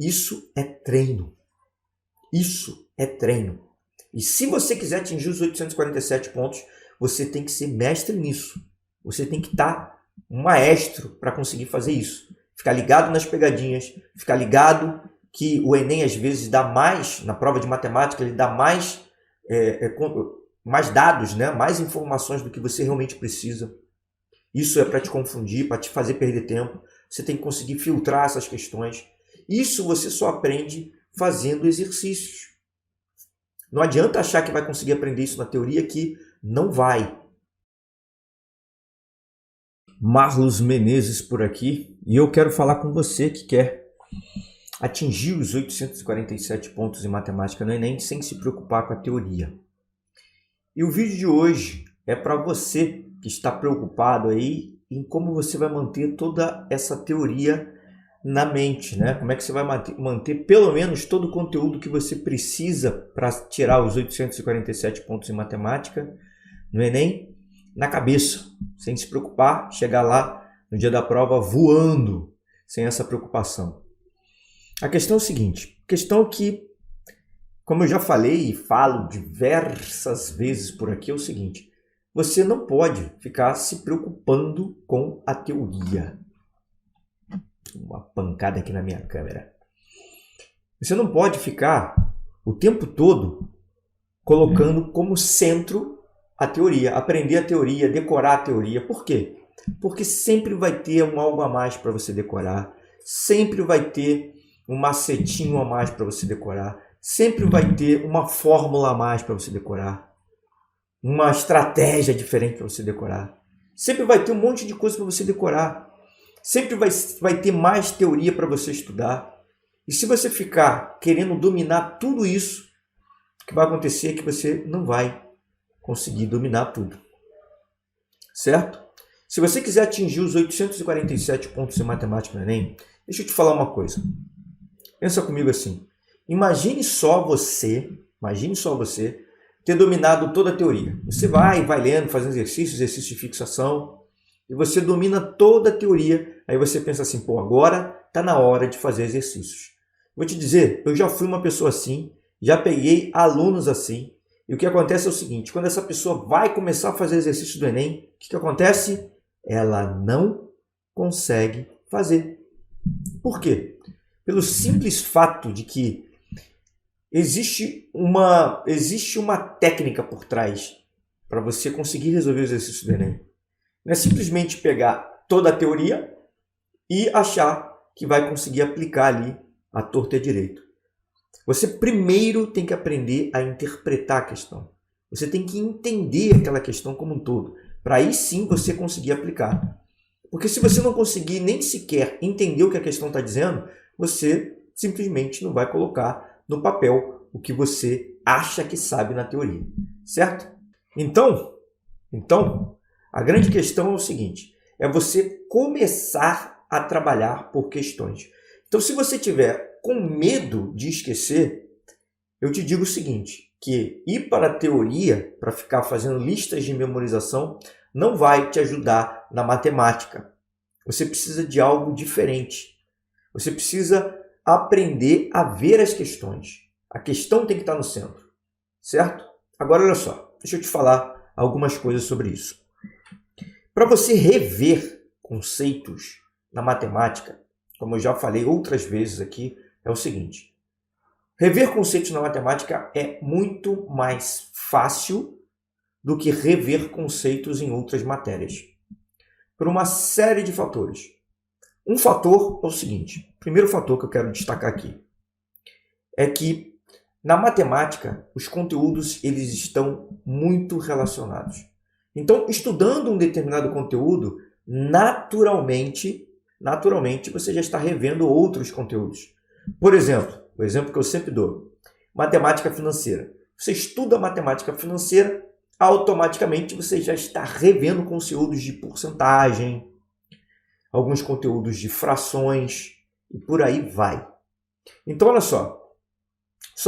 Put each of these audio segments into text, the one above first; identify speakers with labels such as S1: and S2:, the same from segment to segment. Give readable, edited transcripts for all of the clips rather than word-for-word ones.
S1: Isso é treino. Isso é treino. E se você quiser atingir os 847 pontos, você tem que ser mestre nisso. Você tem que estar um maestro para conseguir fazer isso. Ficar ligado nas pegadinhas, ficar ligado que o Enem às vezes dá mais, na prova de matemática, ele dá mais, mais dados, né? Mais informações do que você realmente precisa. Isso é para te confundir, para te fazer perder tempo. Você tem que conseguir filtrar essas questões. Isso você só aprende fazendo exercícios. Não adianta achar que vai conseguir aprender isso na teoria, que não vai. Marlos Menezes por aqui, e eu quero falar com você que quer atingir os 847 pontos em matemática no Enem sem se preocupar com a teoria. E o vídeo de hoje é para você que está preocupado aí em como você vai manter toda essa teoria na mente, né? Como é que você vai manter pelo menos todo o conteúdo que você precisa para tirar os 847 pontos em matemática no Enem na cabeça, sem se preocupar, chegar lá no dia da prova voando, sem essa preocupação. A questão é o seguinte, questão que, como eu já falei e falo diversas vezes por aqui, é o seguinte: você não pode ficar se preocupando com a teoria. Uma pancada aqui na minha câmera. Você não pode ficar o tempo todo colocando como centro a teoria, aprender a teoria, decorar a teoria. Por quê? Porque sempre vai ter um algo a mais para você decorar, sempre vai ter um macetinho a mais para você decorar, sempre vai ter uma fórmula a mais para você decorar, uma estratégia diferente para você decorar. Sempre vai ter um monte de coisa para você decorar. Sempre vai ter mais teoria para você estudar. E se você ficar querendo dominar tudo isso, o que vai acontecer é que você não vai conseguir dominar tudo. Certo? Se você quiser atingir os 847 pontos em matemática no Enem, deixa eu te falar uma coisa. Pensa comigo assim. Imagine só você ter dominado toda a teoria. Você vai lendo, fazendo exercício de fixação, e você domina toda a teoria. Aí você pensa assim, pô, agora está na hora de fazer exercícios. Vou te dizer, eu já fui uma pessoa assim, já peguei alunos assim, e o que acontece é o seguinte: quando essa pessoa vai começar a fazer exercício do Enem, o que acontece? Ela não consegue fazer. Por quê? Pelo simples fato de que existe uma técnica por trás para você conseguir resolver o exercício do Enem. Não é simplesmente pegar toda a teoria e achar que vai conseguir aplicar ali à torta e à direito. Você primeiro tem que aprender a interpretar a questão. Você tem que entender aquela questão como um todo, para aí sim você conseguir aplicar. Porque se você não conseguir nem sequer entender o que a questão está dizendo, você simplesmente não vai colocar no papel o que você acha que sabe na teoria. Certo? Então, a grande questão é o seguinte: é você começar a trabalhar por questões. Então, se você tiver com medo de esquecer, eu te digo o seguinte, que ir para a teoria, para ficar fazendo listas de memorização, não vai te ajudar na matemática. Você precisa de algo diferente. Você precisa aprender a ver as questões. A questão tem que estar no centro, certo? Agora, olha só, deixa eu te falar algumas coisas sobre isso. Para você rever conceitos na matemática, como eu já falei outras vezes aqui, é o seguinte: rever conceitos na matemática é muito mais fácil do que rever conceitos em outras matérias, por uma série de fatores. Um fator é o seguinte: o primeiro fator que eu quero destacar aqui é que na matemática os conteúdos eles estão muito relacionados. Então, estudando um determinado conteúdo, naturalmente você já está revendo outros conteúdos. Por exemplo, o exemplo que eu sempre dou, matemática financeira. Você estuda matemática financeira, automaticamente você já está revendo conteúdos de porcentagem, alguns conteúdos de frações e por aí vai. Então, olha só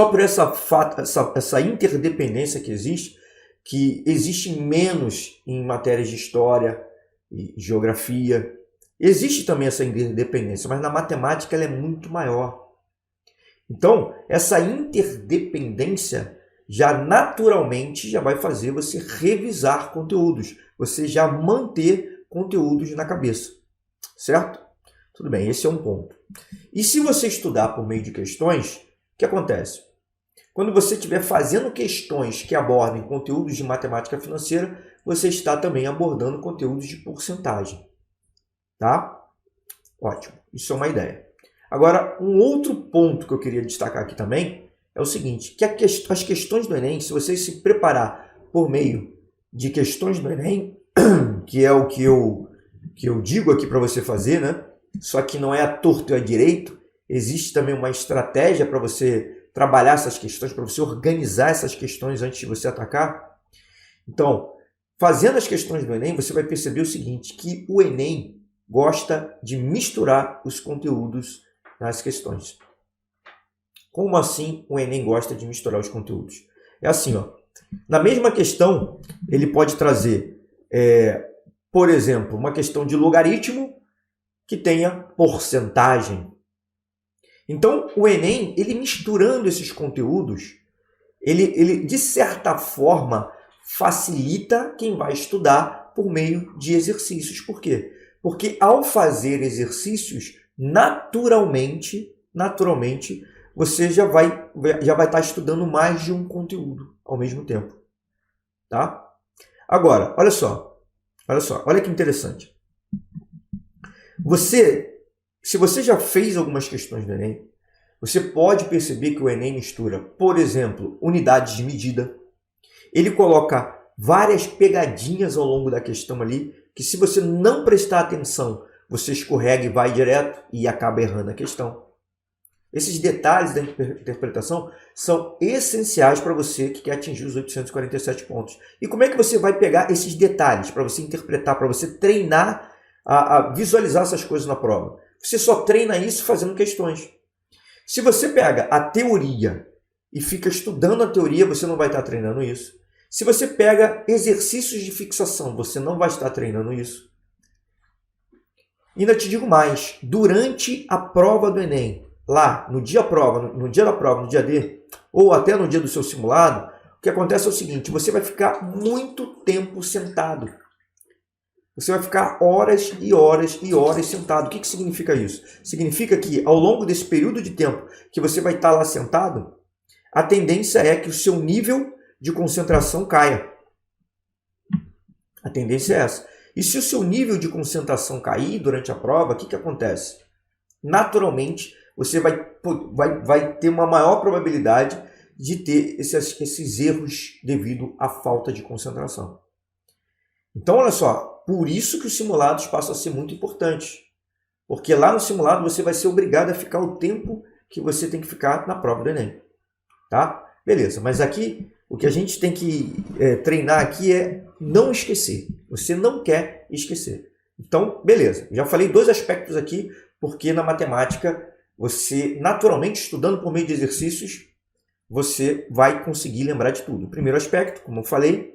S1: por essa interdependência que existe menos em matérias de história e geografia. Existe também essa interdependência, mas na matemática ela é muito maior. Então, essa interdependência já naturalmente já vai fazer você revisar conteúdos, você já manter conteúdos na cabeça, certo? Tudo bem, esse é um ponto. E se você estudar por meio de questões, o que acontece? Quando você estiver fazendo questões que abordem conteúdos de matemática financeira, você está também abordando conteúdos de porcentagem, tá? Ótimo, isso é uma ideia. Agora, um outro ponto que eu queria destacar aqui também é o seguinte, que as questões do Enem, se você se preparar por meio de questões do Enem, que é o que eu digo aqui para você fazer, né? Só que não é a torto e a direito, existe também uma estratégia para você trabalhar essas questões, para você organizar essas questões antes de você atacar. Então, fazendo as questões do Enem, você vai perceber o seguinte, que o Enem gosta de misturar os conteúdos nas questões. Como assim o Enem gosta de misturar os conteúdos? É assim, ó, na mesma questão, ele pode trazer, por exemplo, uma questão de logaritmo que tenha porcentagem. Então, o Enem, ele misturando esses conteúdos, ele de certa forma facilita quem vai estudar por meio de exercícios. Por quê? Porque ao fazer exercícios, naturalmente, você já vai estar estudando mais de um conteúdo ao mesmo tempo. Tá? Agora, olha só, olha que interessante. Se você já fez algumas questões do Enem, você pode perceber que o Enem mistura, por exemplo, unidades de medida. Ele coloca várias pegadinhas ao longo da questão ali, que se você não prestar atenção, você escorrega e vai direto e acaba errando a questão. Esses detalhes da interpretação são essenciais para você que quer atingir os 847 pontos. E como é que você vai pegar esses detalhes para você interpretar, para você treinar a visualizar essas coisas na prova? Você só treina isso fazendo questões. Se você pega a teoria e fica estudando a teoria, você não vai estar treinando isso. Se você pega exercícios de fixação, você não vai estar treinando isso. E ainda te digo mais, durante a prova do Enem, lá no dia da prova, no dia D, ou até no dia do seu simulado, o que acontece é o seguinte, você vai ficar muito tempo sentado. Você vai ficar horas e horas e horas sentado. O que significa isso? Significa que ao longo desse período de tempo que você vai estar lá sentado, a tendência é que o seu nível de concentração caia. A tendência é essa. E se o seu nível de concentração cair durante a prova, o que acontece? Naturalmente, você vai ter uma maior probabilidade de ter esses erros devido à falta de concentração. Então, olha só, por isso que os simulados passam a ser muito importantes. Porque lá no simulado você vai ser obrigado a ficar o tempo que você tem que ficar na prova do Enem. Tá? Beleza, mas aqui o que a gente tem que treinar aqui é não esquecer. Você não quer esquecer. Então, beleza. Já falei dois aspectos aqui, porque na matemática, você naturalmente, estudando por meio de exercícios, você vai conseguir lembrar de tudo. O primeiro aspecto, como eu falei,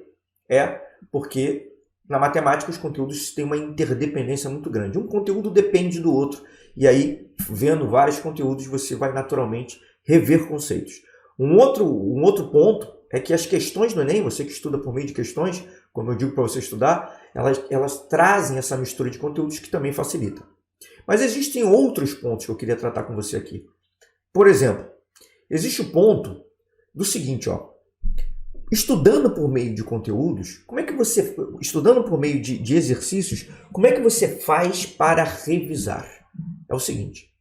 S1: é porque na matemática os conteúdos têm uma interdependência muito grande. Um conteúdo depende do outro. E aí, vendo vários conteúdos, você vai naturalmente rever conceitos. Um outro ponto é que as questões do Enem, você que estuda por meio de questões, como eu digo para você estudar, elas trazem essa mistura de conteúdos que também facilita. Mas existem outros pontos que eu queria tratar com você aqui. Por exemplo, existe o ponto do seguinte, ó. Estudando por meio de conteúdos, estudando por meio de exercícios, como é que você faz para revisar? É o seguinte,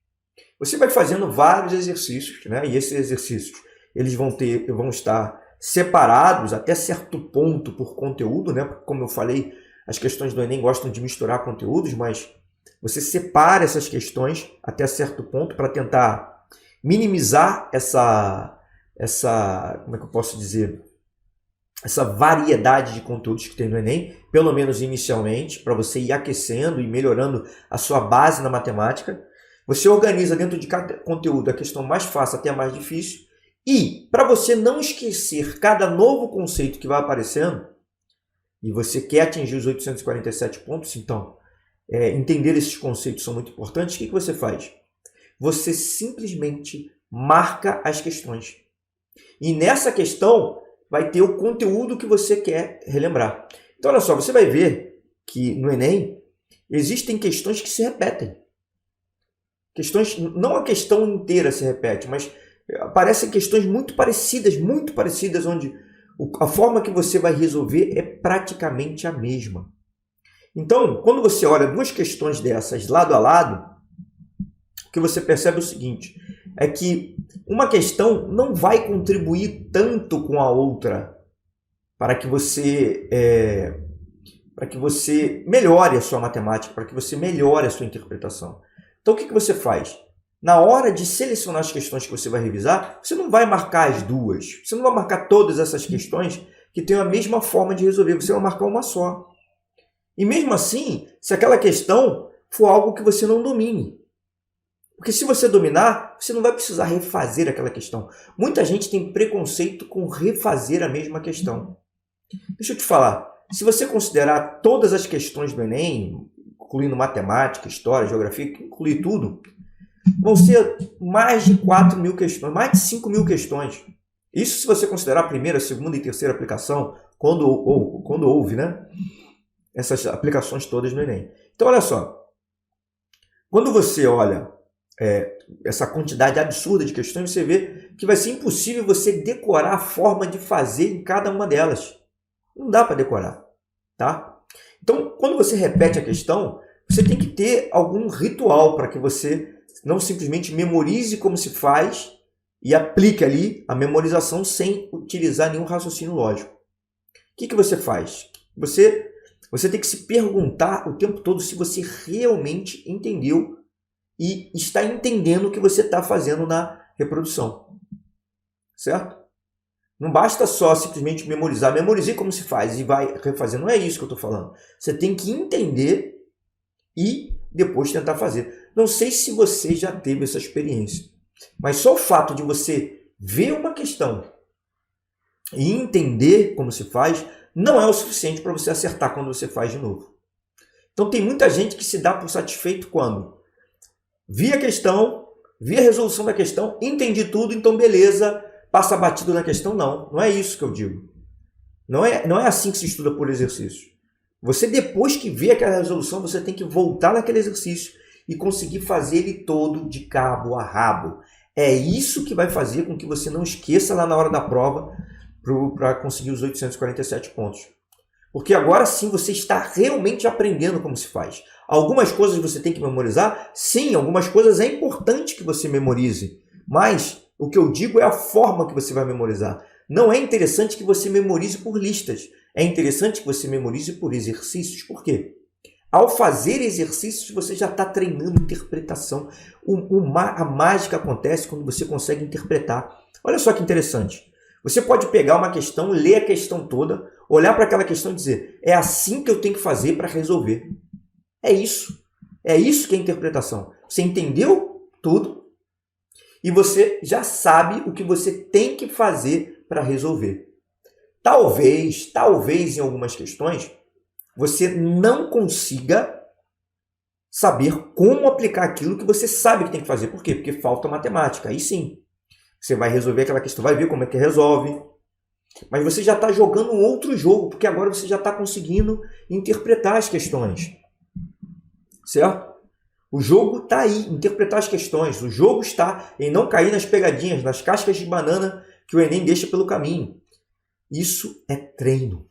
S1: você vai fazendo vários exercícios, né? E esses exercícios eles vão estar separados até certo ponto por conteúdo, né? Como eu falei, as questões do Enem gostam de misturar conteúdos, mas você separa essas questões até certo ponto para tentar minimizar essa, como é que eu posso dizer, essa variedade de conteúdos que tem no Enem, pelo menos inicialmente, para você ir aquecendo e melhorando a sua base na matemática. Você organiza dentro de cada conteúdo a questão mais fácil até a mais difícil. E, para você não esquecer cada novo conceito que vai aparecendo, e você quer atingir os 847 pontos, então, entender esses conceitos são muito importantes, o que você faz? Você simplesmente marca as questões. E nessa questão vai ter o conteúdo que você quer relembrar. Então, olha só, você vai ver que no Enem existem questões que se repetem. Questões, não a questão inteira se repete, mas aparecem questões muito parecidas, onde a forma que você vai resolver é praticamente a mesma. Então, quando você olha duas questões dessas lado a lado, o que você percebe é o seguinte, é que uma questão não vai contribuir tanto com a outra para que você melhore a sua matemática, para que você melhore a sua interpretação. Então, o que você faz? Na hora de selecionar as questões que você vai revisar, você não vai marcar as duas. Você não vai marcar todas essas questões que têm a mesma forma de resolver. Você vai marcar uma só. E mesmo assim, se aquela questão for algo que você não domine. Porque se você dominar, você não vai precisar refazer aquela questão. Muita gente tem preconceito com refazer a mesma questão. Deixa eu te falar. Se você considerar todas as questões do Enem, incluindo matemática, história, geografia, incluir tudo, vão ser mais de 4.000 questões, mais de 5.000 questões. Isso se você considerar a primeira, segunda e terceira aplicação, quando houve, né? Essas aplicações todas no Enem. Então, olha só. Quando você olha essa quantidade absurda de questões, você vê que vai ser impossível você decorar a forma de fazer em cada uma delas. Não dá para decorar, tá? Então, quando você repete a questão, você tem que ter algum ritual para que você não simplesmente memorize como se faz e aplique ali a memorização sem utilizar nenhum raciocínio lógico. O que você faz? Você tem que se perguntar o tempo todo se você realmente entendeu e está entendendo o que você está fazendo na reprodução. Certo? Não basta só simplesmente memorizar. Memorizei como se faz e vai refazer. Não é isso que eu estou falando. Você tem que entender e depois tentar fazer. Não sei se você já teve essa experiência, mas só o fato de você ver uma questão e entender como se faz não é o suficiente para você acertar quando você faz de novo. Então tem muita gente que se dá por satisfeito quando vi a questão, vi a resolução da questão, entendi tudo, então beleza, passa batido na questão. Não é isso que eu digo. Não é assim que se estuda por exercício. Você, depois que vê aquela resolução, você tem que voltar naquele exercício e conseguir fazer ele todo de cabo a rabo. É isso que vai fazer com que você não esqueça lá na hora da prova para conseguir os 847 pontos. Porque agora sim você está realmente aprendendo como se faz. Algumas coisas você tem que memorizar? Sim, algumas coisas é importante que você memorize. Mas o que eu digo é a forma que você vai memorizar. Não é interessante que você memorize por listas. É interessante que você memorize por exercícios. Por quê? Ao fazer exercícios, você já está treinando interpretação. A mágica acontece quando você consegue interpretar. Olha só que interessante. Você pode pegar uma questão, ler a questão toda, olhar para aquela questão e dizer, é assim que eu tenho que fazer para resolver. É isso. É isso que é interpretação. Você entendeu tudo e você já sabe o que você tem que fazer para resolver. Talvez em algumas questões, você não consiga saber como aplicar aquilo que você sabe que tem que fazer. Por quê? Porque falta matemática. Aí sim, você vai resolver aquela questão, vai ver como é que resolve. Mas você já está jogando um outro jogo, porque agora você já está conseguindo interpretar as questões. Certo? O jogo está aí, interpretar as questões. O jogo está em não cair nas pegadinhas, nas cascas de banana que o Enem deixa pelo caminho. Isso é treino.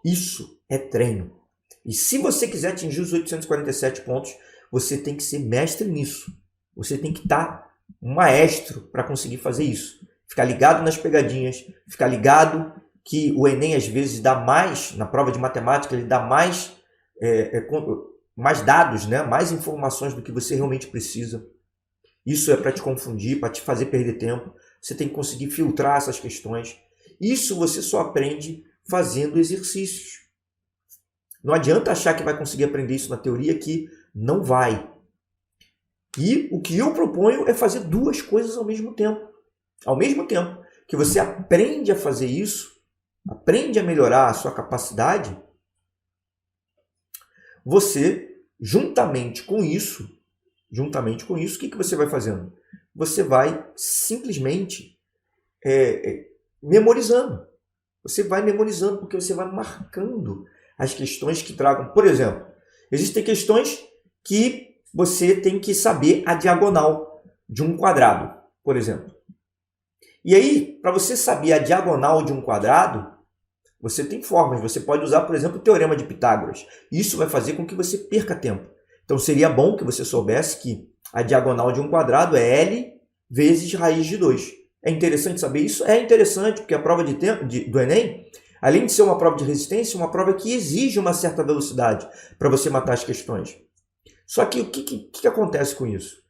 S1: Isso é treino. E se você quiser atingir os 847 pontos, você tem que ser mestre nisso. Você tem que estar um maestro para conseguir fazer isso. Ficar ligado nas pegadinhas, ficar ligado que o Enem às vezes dá mais, na prova de matemática, ele dá mais dados, né? Mais informações do que você realmente precisa. Isso é para te confundir, para te fazer perder tempo. Você tem que conseguir filtrar essas questões. Isso você só aprende fazendo exercícios. Não adianta achar que vai conseguir aprender isso na teoria, que não vai. E o que eu proponho é fazer duas coisas ao mesmo tempo. Ao mesmo tempo que você aprende a fazer isso, aprende a melhorar a sua capacidade, você, juntamente com isso, o que você vai fazendo? você vai simplesmente memorizando. Você vai memorizando porque você vai marcando as questões que tragam. Por exemplo, existem questões que você tem que saber a diagonal de um quadrado, por exemplo. E aí, para você saber a diagonal de um quadrado, você tem formas. Você pode usar, por exemplo, o Teorema de Pitágoras. Isso vai fazer com que você perca tempo. Então, seria bom que você soubesse que a diagonal de um quadrado é L vezes raiz de 2. É interessante saber isso? É interessante, porque a prova do Enem, além de ser uma prova de resistência, é uma prova que exige uma certa velocidade para você matar as questões. Só que o que acontece com isso?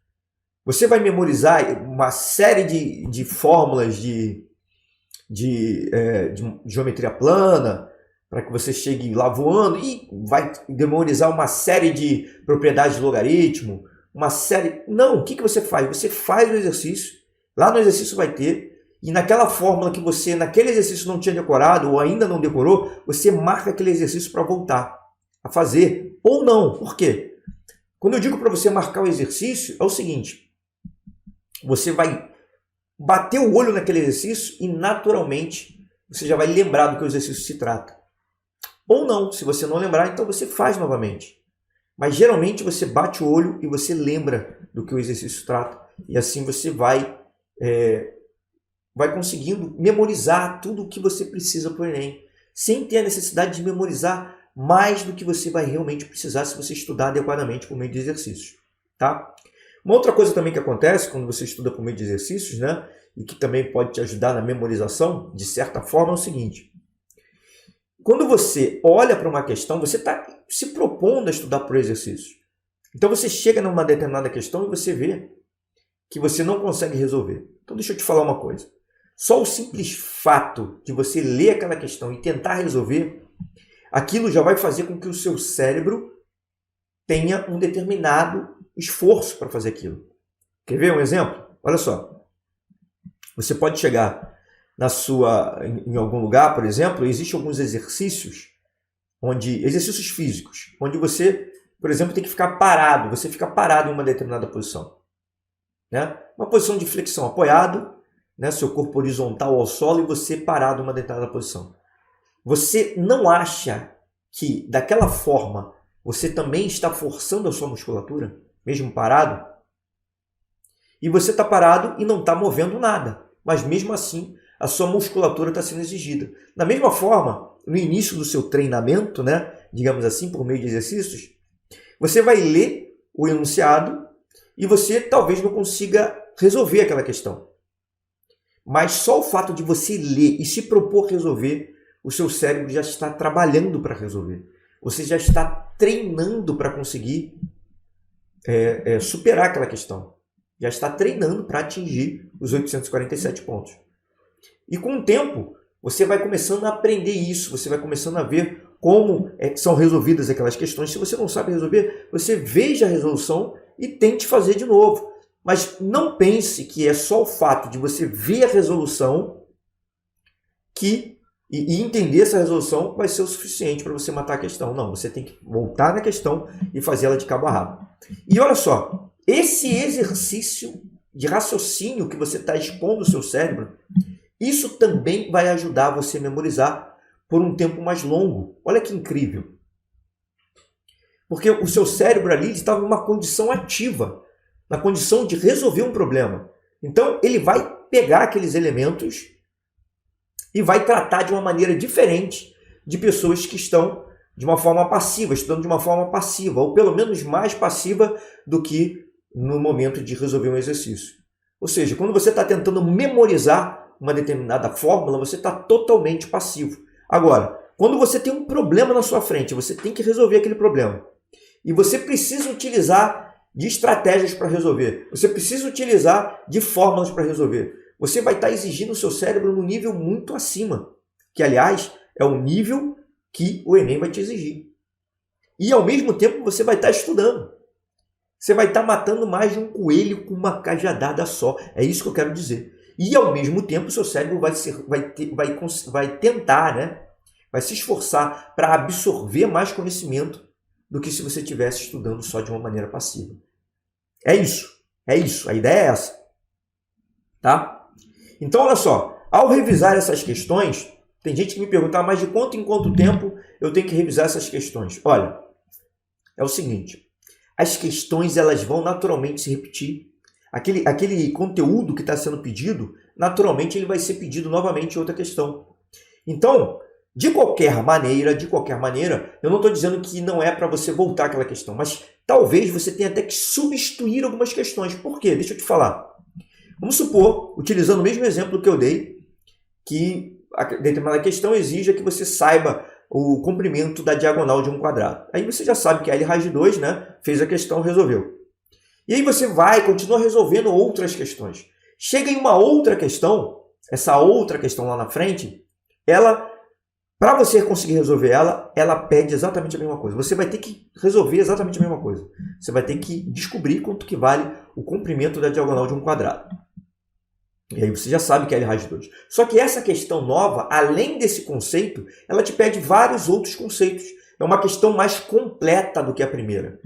S1: Você vai memorizar uma série de fórmulas de geometria plana, para que você chegue lá voando, e vai memorizar uma série de propriedades de logaritmo, uma série... Não, o que você faz? Você faz o exercício, lá no exercício vai ter, e naquela fórmula que você, naquele exercício não tinha decorado, ou ainda não decorou, você marca aquele exercício para voltar a fazer, ou não. Por quê? Quando eu digo para você marcar o exercício, é o seguinte: você vai bater o olho naquele exercício e, naturalmente, você já vai lembrar do que o exercício se trata. Ou não, se você não lembrar, então você faz novamente. Mas, geralmente, você bate o olho e você lembra do que o exercício trata. E assim você vai conseguindo memorizar tudo o que você precisa para o Enem, sem ter a necessidade de memorizar mais do que você vai realmente precisar se você estudar adequadamente por meio de exercícios. Tá? Uma outra coisa também que acontece quando você estuda por meio de exercícios, né, e que também pode te ajudar na memorização, de certa forma, é o seguinte: quando você olha para uma questão, você está se propondo a estudar por exercícios. Então você chega numa determinada questão e você vê que você não consegue resolver. Então deixa eu te falar uma coisa. Só o simples fato de você ler aquela questão e tentar resolver, aquilo já vai fazer com que o seu cérebro tenha um determinado esforço para fazer aquilo. Quer ver um exemplo? Olha só. Você pode chegar em algum lugar, por exemplo, existem alguns exercícios, exercícios físicos, onde você, por exemplo, tem que ficar parado. Você fica parado em uma determinada posição. Né? Uma posição de flexão, apoiado, né? Seu corpo horizontal ao solo e você parado em uma determinada posição. Você não acha que, daquela forma, você também está forçando a sua musculatura, mesmo parado? E você está parado e não está movendo nada, mas mesmo assim a sua musculatura está sendo exigida. Da mesma forma, no início do seu treinamento, né, digamos assim, por meio de exercícios, você vai ler o enunciado e você talvez não consiga resolver aquela questão. Mas só o fato de você ler e se propor resolver, o seu cérebro já está trabalhando para resolver. Você já está treinando para conseguir superar aquela questão. Já está treinando para atingir os 847 pontos. E com o tempo, você vai começando a aprender isso, você vai começando a ver como são resolvidas aquelas questões. Se você não sabe resolver, você veja a resolução e tente fazer de novo. Mas não pense que é só o fato de você ver a resolução e entender essa resolução vai ser o suficiente para você matar a questão. Não, você tem que voltar na questão e fazer ela de cabo a rabo. E olha só, esse exercício de raciocínio que você está expondo ao seu cérebro, isso também vai ajudar você a memorizar por um tempo mais longo. Olha que incrível. Porque o seu cérebro ali estava em uma condição ativa, na condição de resolver um problema. Então, ele vai pegar aqueles elementos e vai tratar de uma maneira diferente de pessoas que estão de uma forma passiva, estudando de uma forma passiva, ou pelo menos mais passiva do que no momento de resolver um exercício. Ou seja, quando você está tentando memorizar uma determinada fórmula, você está totalmente passivo. Agora, quando você tem um problema na sua frente, você tem que resolver aquele problema. E você precisa utilizar de estratégias para resolver. Você precisa utilizar de fórmulas para resolver. Você vai estar exigindo o seu cérebro num nível muito acima, que, aliás, é o nível que o Enem vai te exigir. E, ao mesmo tempo, você vai estar estudando. Você vai estar matando mais de um coelho com uma cajadada só. É isso que eu quero dizer. E, ao mesmo tempo, o seu cérebro vai tentar, né? Vai se esforçar para absorver mais conhecimento do que se você estivesse estudando só de uma maneira passiva. É isso. A ideia é essa. tá? Então, olha só, ao revisar essas questões, tem gente que me pergunta, mas de quanto em quanto tempo eu tenho que revisar essas questões? Olha, é o seguinte, as questões elas vão naturalmente se repetir. Aquele conteúdo que está sendo pedido, naturalmente ele vai ser pedido novamente em outra questão. Então, de qualquer maneira, eu não estou dizendo que não é para você voltar àquela questão, mas talvez você tenha até que substituir algumas questões. Por quê? Deixa eu te falar. Vamos supor, utilizando o mesmo exemplo que eu dei, que a determinada questão exija que você saiba o comprimento da diagonal de um quadrado. Aí você já sabe que a L raiz de 2, né, fez a questão, resolveu. E aí você continua resolvendo outras questões. Chega em uma outra questão, essa outra questão lá na frente, para você conseguir resolver ela pede exatamente a mesma coisa. Você vai ter que resolver exatamente a mesma coisa. Você vai ter que descobrir quanto que vale o comprimento da diagonal de um quadrado. E aí você já sabe que é L raiz de 2. Só que essa questão nova, além desse conceito, ela te pede vários outros conceitos. É uma questão mais completa do que a primeira.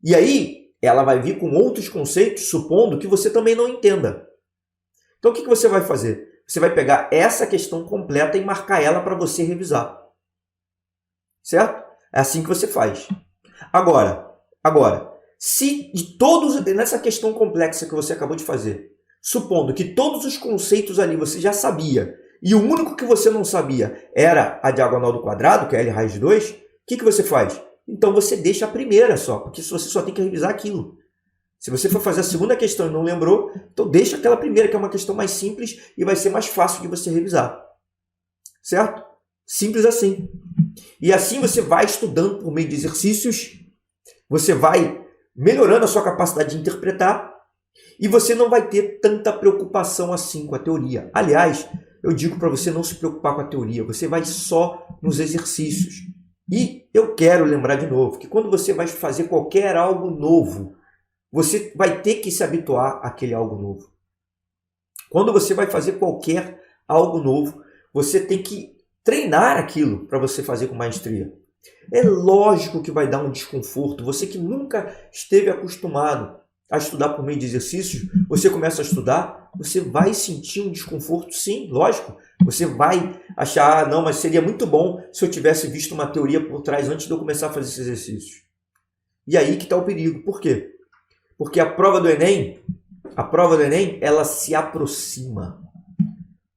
S1: E aí, ela vai vir com outros conceitos, supondo que você também não entenda. Então, o que você vai fazer? Você vai pegar essa questão completa e marcar ela para você revisar. Certo? É assim que você faz. Agora, se de todos, nessa questão complexa que você acabou de fazer, supondo que todos os conceitos ali você já sabia, e o único que você não sabia era a diagonal do quadrado, que é L raiz de 2, o que você faz? Então você deixa a primeira só, porque você só tem que revisar aquilo. Se você for fazer a segunda questão e não lembrou, então deixa aquela primeira, que é uma questão mais simples e vai ser mais fácil de você revisar. Certo? Simples assim. E assim você vai estudando por meio de exercícios, você vai melhorando a sua capacidade de interpretar e você não vai ter tanta preocupação assim com a teoria. Aliás, eu digo para você não se preocupar com a teoria, você vai só nos exercícios. E eu quero lembrar de novo que quando você vai fazer qualquer algo novo, você vai ter que se habituar àquele algo novo. Quando você vai fazer qualquer algo novo, você tem que treinar aquilo para você fazer com maestria. É lógico que vai dar um desconforto. Você que nunca esteve acostumado a estudar por meio de exercícios, você começa a estudar, você vai sentir um desconforto, sim, lógico. Você vai achar, não, mas seria muito bom se eu tivesse visto uma teoria por trás antes de eu começar a fazer esses exercícios. E aí que está o perigo. Por quê? Porque a prova do Enem, ela se aproxima.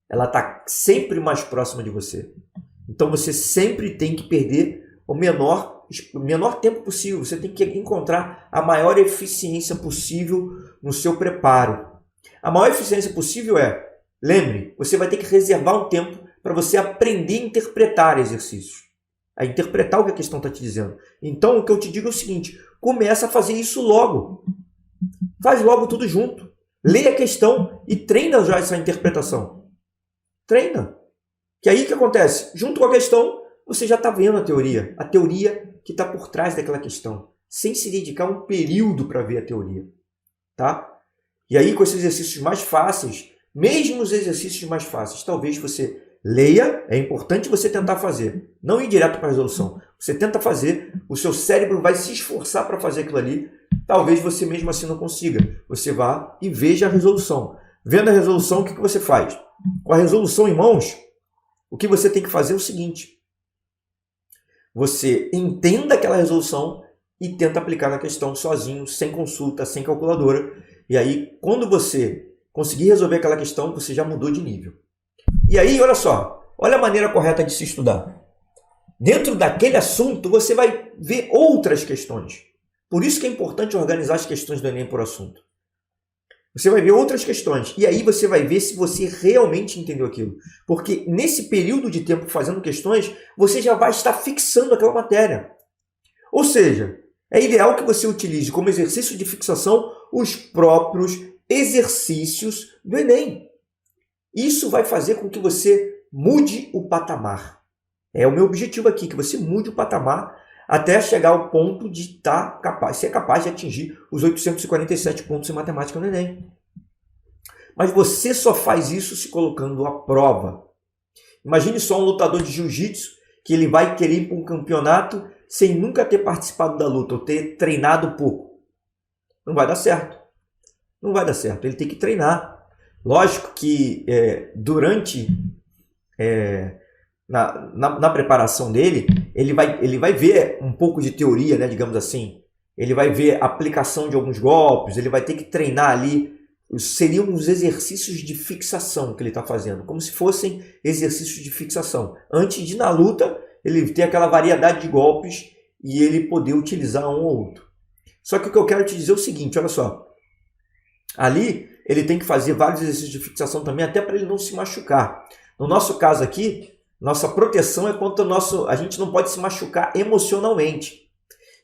S1: Ela está sempre mais próxima de você. Então você sempre tem que perder o menor tempo possível. Você tem que encontrar a maior eficiência possível no seu preparo. A maior eficiência possível lembre, você vai ter que reservar um tempo para você aprender a interpretar exercícios. A interpretar o que a questão está te dizendo. Então, o que eu te digo é o seguinte, começa a fazer isso logo. Faz logo tudo junto. Lê a questão e treina já essa interpretação. Treina. Que aí o que acontece? Junto com a questão, você já está vendo a teoria que está por trás daquela questão, sem se dedicar um período para ver a teoria. Tá? E aí, com esses exercícios mais fáceis, mesmo os exercícios mais fáceis, talvez você leia, é importante você tentar fazer, não ir direto para a resolução. Você tenta fazer, o seu cérebro vai se esforçar para fazer aquilo ali, talvez você mesmo assim não consiga. Você vá e veja a resolução. Vendo a resolução, o que você faz? Com a resolução em mãos, o que você tem que fazer é o seguinte. Você entenda aquela resolução e tenta aplicar na questão sozinho, sem consulta, sem calculadora. E aí, quando você conseguir resolver aquela questão, você já mudou de nível. E aí, olha só, olha a maneira correta de se estudar. Dentro daquele assunto, você vai ver outras questões. Por isso que é importante organizar as questões do Enem por assunto. Você vai ver outras questões. E aí você vai ver se você realmente entendeu aquilo. Porque nesse período de tempo fazendo questões, você já vai estar fixando aquela matéria. Ou seja, é ideal que você utilize como exercício de fixação os próprios exercícios do Enem. Isso vai fazer com que você mude o patamar. É o meu objetivo aqui, que você mude o patamar até chegar ao ponto de ser capaz de atingir os 847 pontos em matemática no Enem. Mas você só faz isso se colocando à prova. Imagine só um lutador de jiu-jitsu que ele vai querer ir para um campeonato sem nunca ter participado da luta ou ter treinado pouco. Não vai dar certo. Não vai dar certo. Ele tem que treinar. Lógico que na preparação dele, ele vai ver um pouco de teoria, né, digamos assim. Ele vai ver a aplicação de alguns golpes, ele vai ter que treinar ali. Seriam os exercícios de fixação que ele está fazendo, como se fossem exercícios de fixação. Antes de, na luta, ele ter aquela variedade de golpes e ele poder utilizar um ou outro. Só que o que eu quero te dizer é o seguinte, olha só. Ali, ele tem que fazer vários exercícios de fixação também, até para ele não se machucar. No nosso caso aqui, nossa proteção é contra a gente não pode se machucar emocionalmente.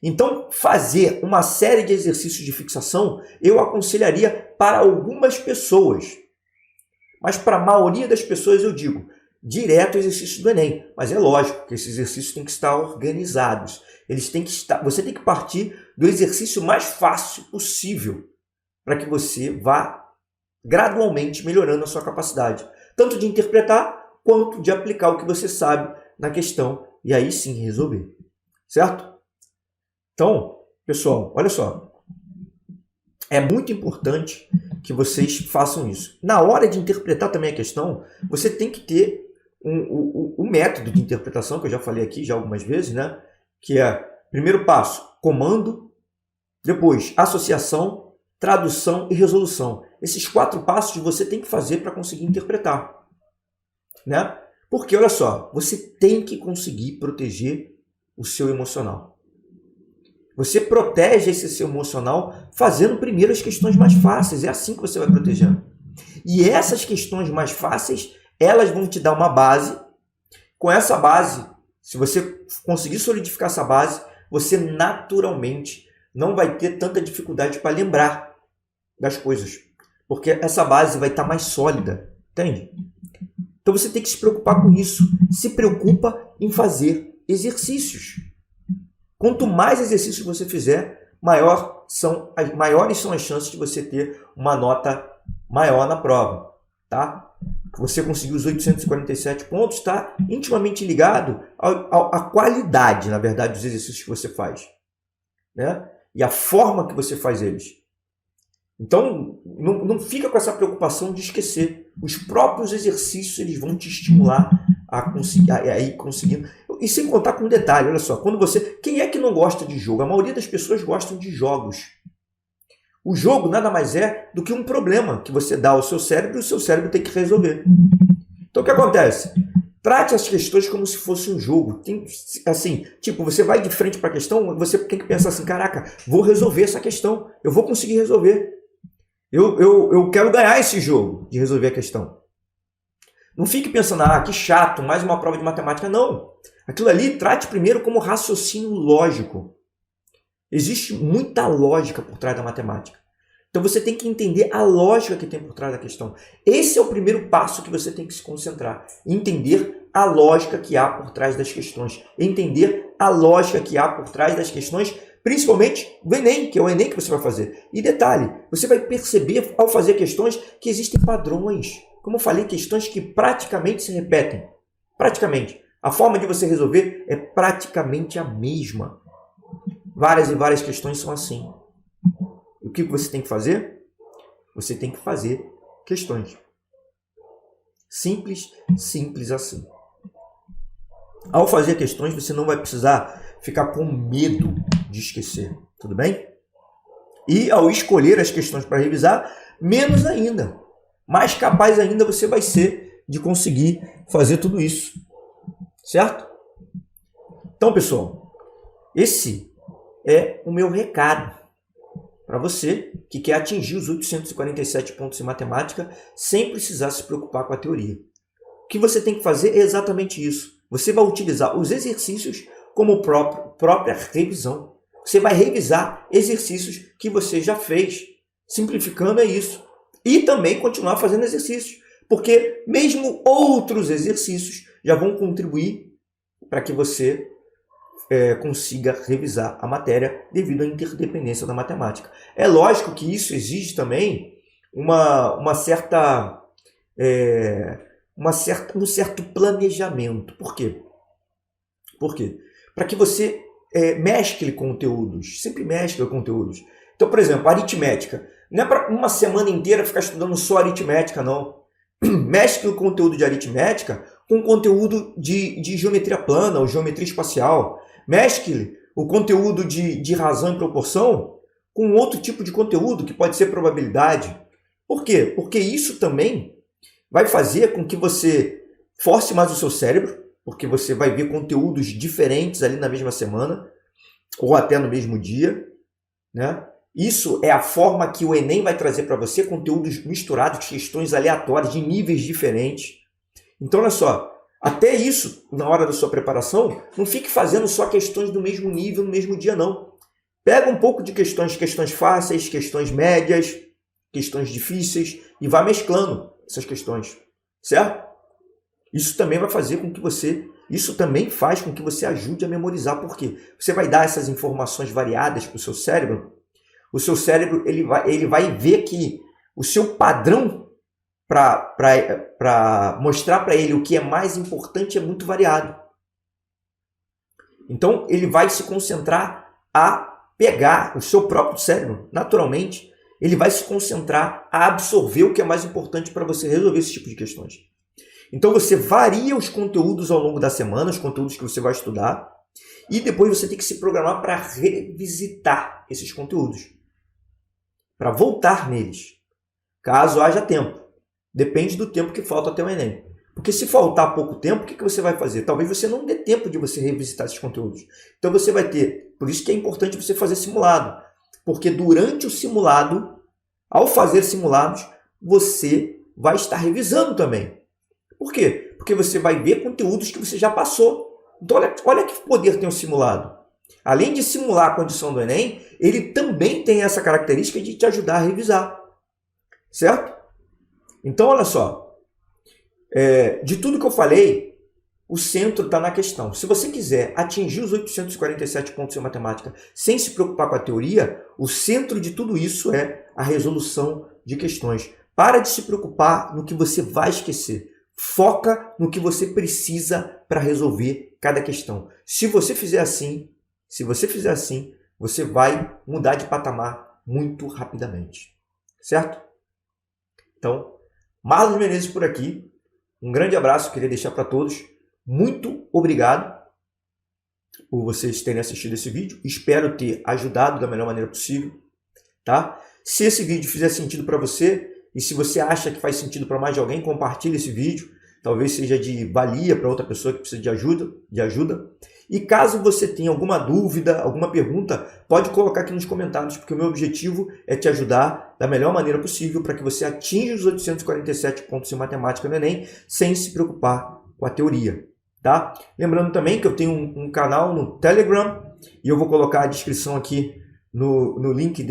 S1: Então, fazer uma série de exercícios de fixação, eu aconselharia para algumas pessoas. Mas para a maioria das pessoas eu digo, direto exercício do Enem. Mas é lógico que esses exercícios têm que estar organizados. Você tem que partir do exercício mais fácil possível para que você vá gradualmente melhorando a sua capacidade, tanto de interpretar quanto de aplicar o que você sabe na questão e aí sim resolver. Certo? Então, pessoal, olha só. É muito importante que vocês façam isso. Na hora de interpretar também a questão, você tem que ter o método de interpretação, que eu já falei aqui já algumas vezes, né? Que é, primeiro passo, comando, depois associação, tradução e resolução. Esses 4 passos você tem que fazer para conseguir interpretar. Né? Porque, olha só, você tem que conseguir proteger o seu emocional. Você protege esse seu emocional fazendo primeiro as questões mais fáceis. É assim que você vai protegendo. E essas questões mais fáceis, elas vão te dar uma base. Com essa base, se você conseguir solidificar essa base, você naturalmente não vai ter tanta dificuldade para lembrar das coisas. Porque essa base vai estar mais sólida. Entende? Então você tem que se preocupar com isso. Se preocupa em fazer exercícios. Quanto mais exercícios você fizer, maiores são as chances de você ter uma nota maior na prova. Tá? Você conseguiu os 847 pontos, está intimamente ligado à qualidade, na verdade, dos exercícios que você faz. Né? E a forma que você faz eles. Então, não fica com essa preocupação de esquecer. Os próprios exercícios eles vão te estimular a ir conseguindo. E sem contar com um detalhe, olha só, quem é que não gosta de jogo? A maioria das pessoas gostam de jogos. O jogo nada mais é do que um problema que você dá ao seu cérebro e o seu cérebro tem que resolver. Então o que acontece? Trate as questões como se fosse um jogo. Você vai de frente para a questão, você tem que pensar assim, caraca, vou resolver essa questão, eu vou conseguir resolver. Eu quero ganhar esse jogo de resolver a questão. Não fique pensando, que chato, mais uma prova de matemática. Não. Aquilo ali, trate primeiro como raciocínio lógico. Existe muita lógica por trás da matemática. Então você tem que entender a lógica que tem por trás da questão. Esse é o primeiro passo que você tem que se concentrar. Entender a lógica que há por trás das questões. Entender a lógica que há por trás das questões, principalmente do Enem, que é o Enem que você vai fazer. E detalhe, você vai perceber ao fazer questões que existem padrões. Como eu falei, questões que praticamente se repetem. Praticamente. A forma de você resolver é praticamente a mesma. Várias e várias questões são assim. O que você tem que fazer? Você tem que fazer questões. Simples, simples assim. Ao fazer questões, você não vai precisar ficar com medo de esquecer. Tudo bem? E ao escolher as questões para revisar, menos ainda. Mais capaz ainda você vai ser de conseguir fazer tudo isso. Certo? Então, pessoal, esse é o meu recado para você que quer atingir os 847 pontos em matemática sem precisar se preocupar com a teoria. O que você tem que fazer é exatamente isso. Você vai utilizar os exercícios como própria revisão. Você vai revisar exercícios que você já fez. Simplificando é isso. E também continuar fazendo exercícios. Porque mesmo outros exercícios já vão contribuir para que você consiga revisar a matéria devido à interdependência da matemática. É lógico que isso exige também um certo planejamento. Por quê? Para que você mescle conteúdos, sempre mescle conteúdos. Então, por exemplo, aritmética. Não é para uma semana inteira ficar estudando só aritmética, não. Mescle o conteúdo de aritmética com conteúdo de geometria plana ou geometria espacial. Mescle o conteúdo de razão e proporção com outro tipo de conteúdo, que pode ser probabilidade. Por quê? Porque isso também vai fazer com que você force mais o seu cérebro, porque você vai ver conteúdos diferentes ali na mesma semana, ou até no mesmo dia, né? Isso é a forma que o Enem vai trazer para você, conteúdos misturados, questões aleatórias, de níveis diferentes. Então, olha só, até isso, na hora da sua preparação, não fique fazendo só questões do mesmo nível no mesmo dia, não. Pega um pouco de questões fáceis, questões médias, questões difíceis, e vá mesclando essas questões, certo? Isso também vai fazer com que isso também faz com que você ajude a memorizar, porque você vai dar essas informações variadas para o seu cérebro. O seu cérebro ele vai ver que o seu padrão para mostrar para ele o que é mais importante é muito variado. Então, ele vai se concentrar a pegar o seu próprio cérebro, naturalmente, ele vai se concentrar a absorver o que é mais importante para você resolver esse tipo de questões. Então, você varia os conteúdos ao longo da semana, os conteúdos que você vai estudar, e depois você tem que se programar para revisitar esses conteúdos, para voltar neles, caso haja tempo. Depende do tempo que falta até o Enem. Porque se faltar pouco tempo, o que você vai fazer? Talvez você não dê tempo de você revisitar esses conteúdos. Então você vai ter... Por isso que é importante você fazer simulado. Porque durante o simulado, ao fazer simulados, você vai estar revisando também. Por quê? Porque você vai ver conteúdos que você já passou. Então olha que poder tem o simulado. Além de simular a condição do Enem, ele também tem essa característica de te ajudar a revisar. Certo? Então olha só. De tudo que eu falei, o centro está na questão. Se você quiser atingir os 847 pontos em matemática sem se preocupar com a teoria, o centro de tudo isso é a resolução de questões. Para de se preocupar no que você vai esquecer. Foca no que você precisa para resolver cada questão. Se você fizer assim, você vai mudar de patamar muito rapidamente. Certo? Então, Marlos Menezes por aqui. Um grande abraço, queria deixar para todos. Muito obrigado por vocês terem assistido esse vídeo. Espero ter ajudado da melhor maneira possível, tá? Se esse vídeo fizer sentido para você e se você acha que faz sentido para mais de alguém, compartilhe esse vídeo. Talvez seja de valia para outra pessoa que precisa de ajuda. E caso você tenha alguma dúvida, alguma pergunta, pode colocar aqui nos comentários, porque o meu objetivo é te ajudar da melhor maneira possível para que você atinja os 847 pontos em matemática no Enem sem se preocupar com a teoria, tá? Lembrando também que eu tenho um canal no Telegram e eu vou colocar a descrição aqui no link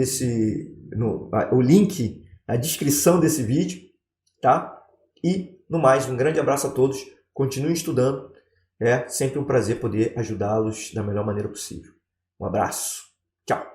S1: o link na descrição desse vídeo, tá? E no mais, um grande abraço a todos, continuem estudando. É sempre um prazer poder ajudá-los da melhor maneira possível. Um abraço. Tchau.